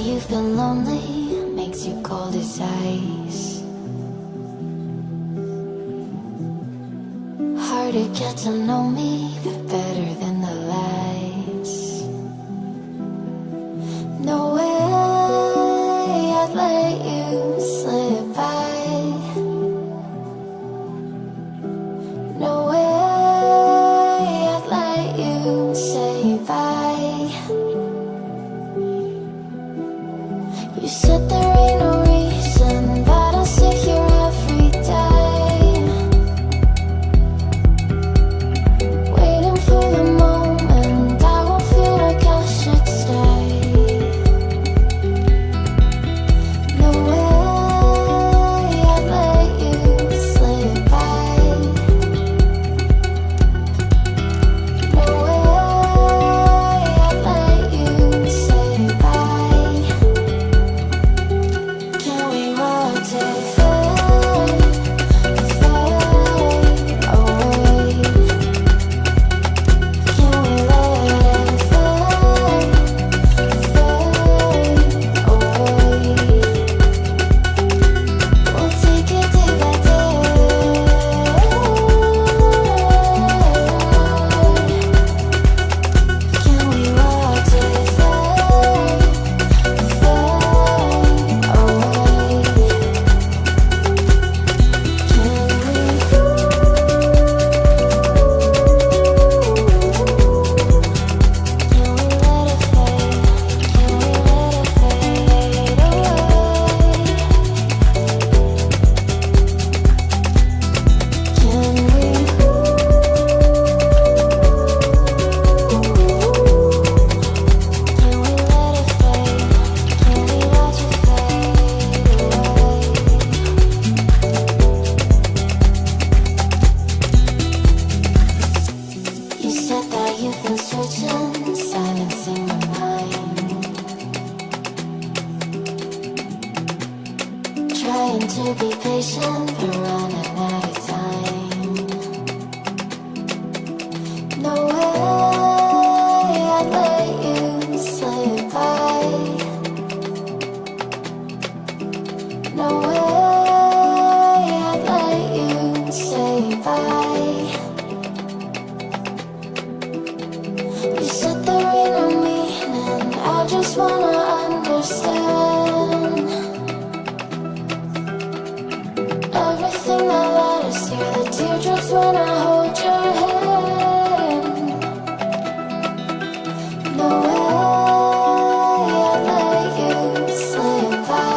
you feel lonely, makes you cold as ice. Hard to get to know me, but better than the lights. No way I'd let you slip by. No way I'd let you say bye. You said there ain't no reason, but I'll sit here every day, waiting for the moment I won't feel like I should stay. No way I'd let you slip by. No way I'd let you say bye. Can we watch it fade, fade away? Can we let it fade, fade away? We'll take it day by day. Can we watch it fade, fade away? You said that you've been searching, silencing your mind, trying to be patient, but running out of time. No way I'd let you slip by. No way I'd let you say bye. You said there ain't no meaning, I just wanna understand everything that led us here, the teardrops when I hold your hand. No way I'd let you slip by.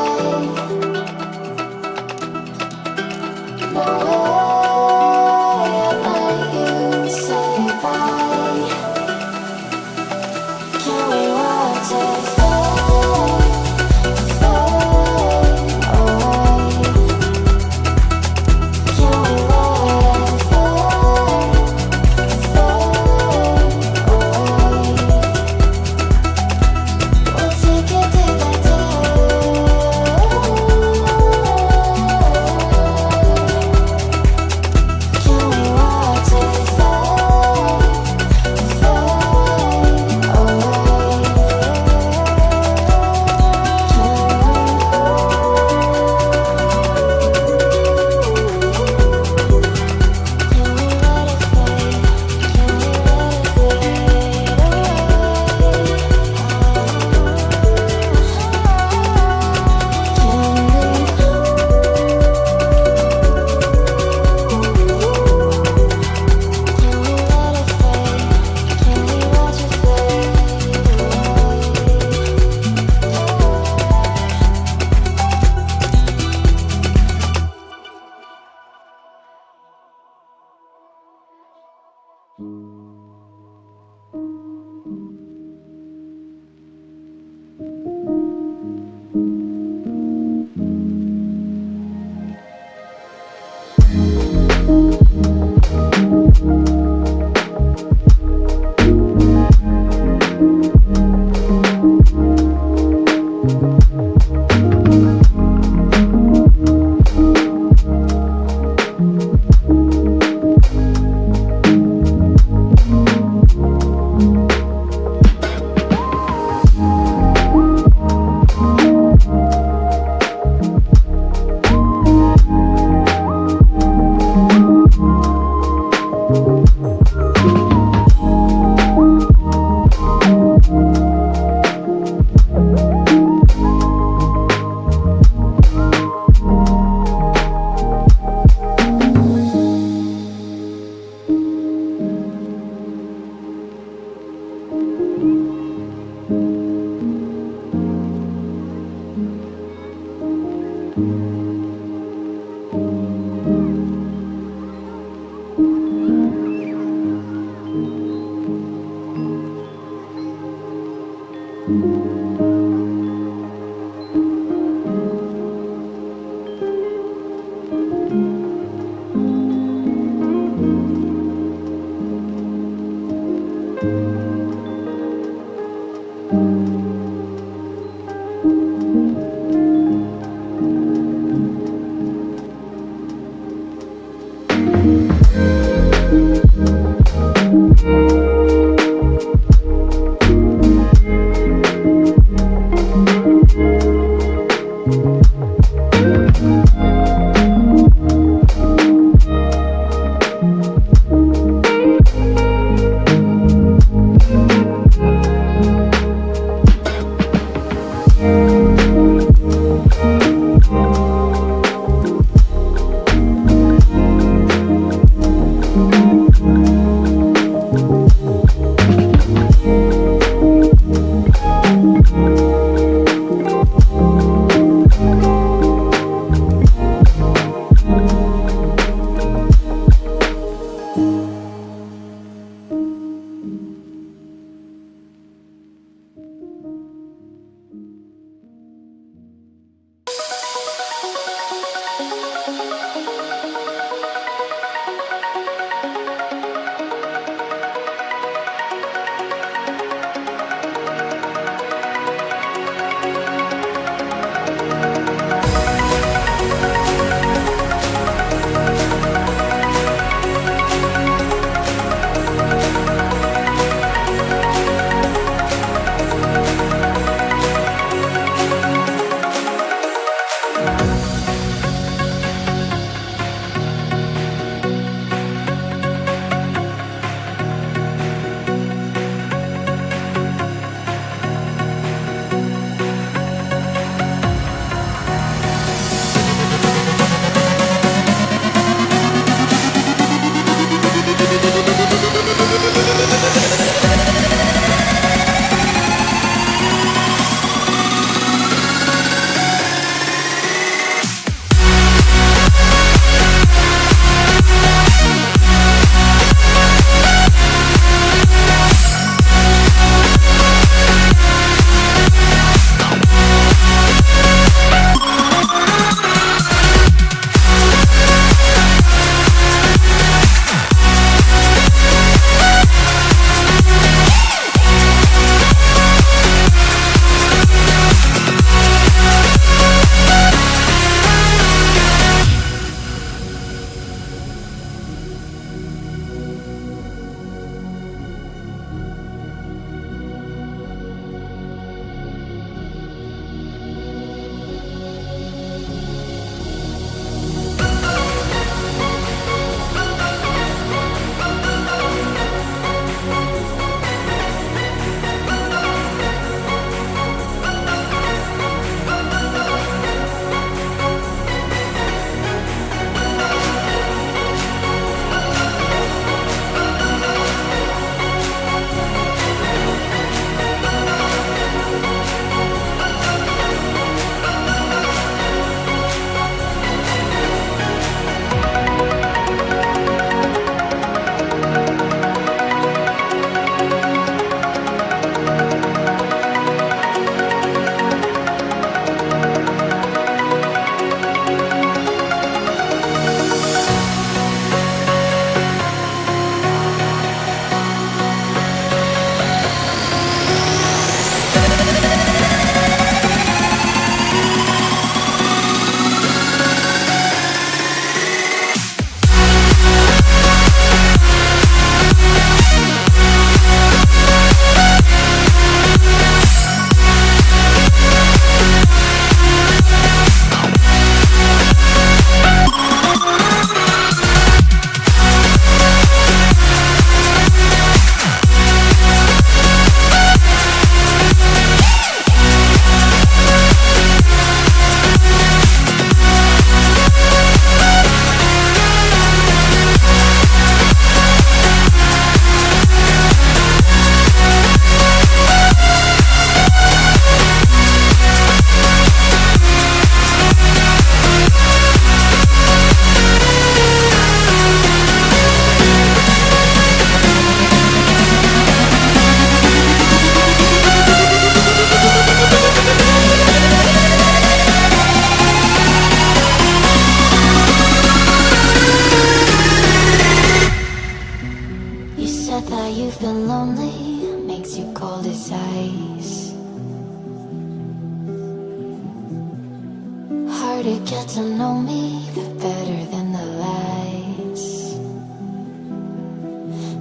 to get to know me, the better than the lies.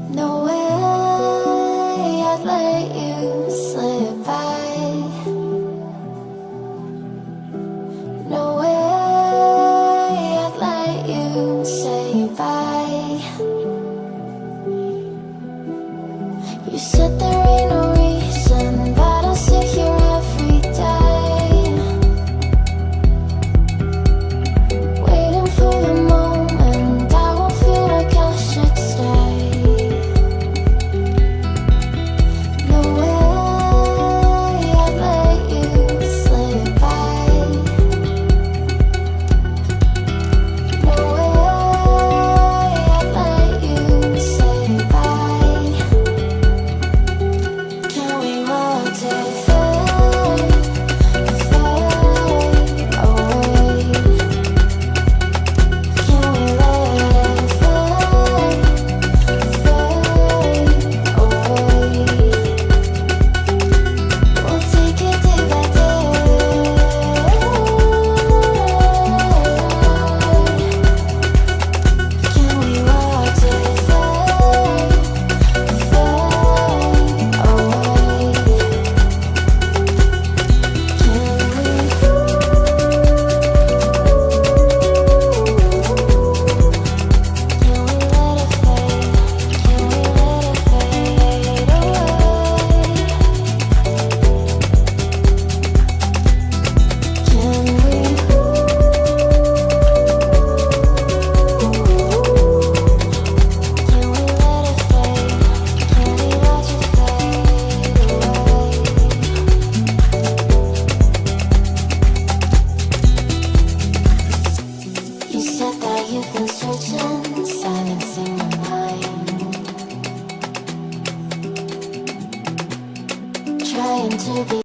No way I'd let you slip by. No way I'd let you say bye. You said there ain't no reason, but I'll sit here every day, waiting for the moment I won't feel like I should stay. No way I'd let you slip by. No way I'd let you say bye. Can we watch it fade, fade away? Can we let it fade, fade away? We'll take it day by day. Can we watch it fade, fade away? You said that you've been searching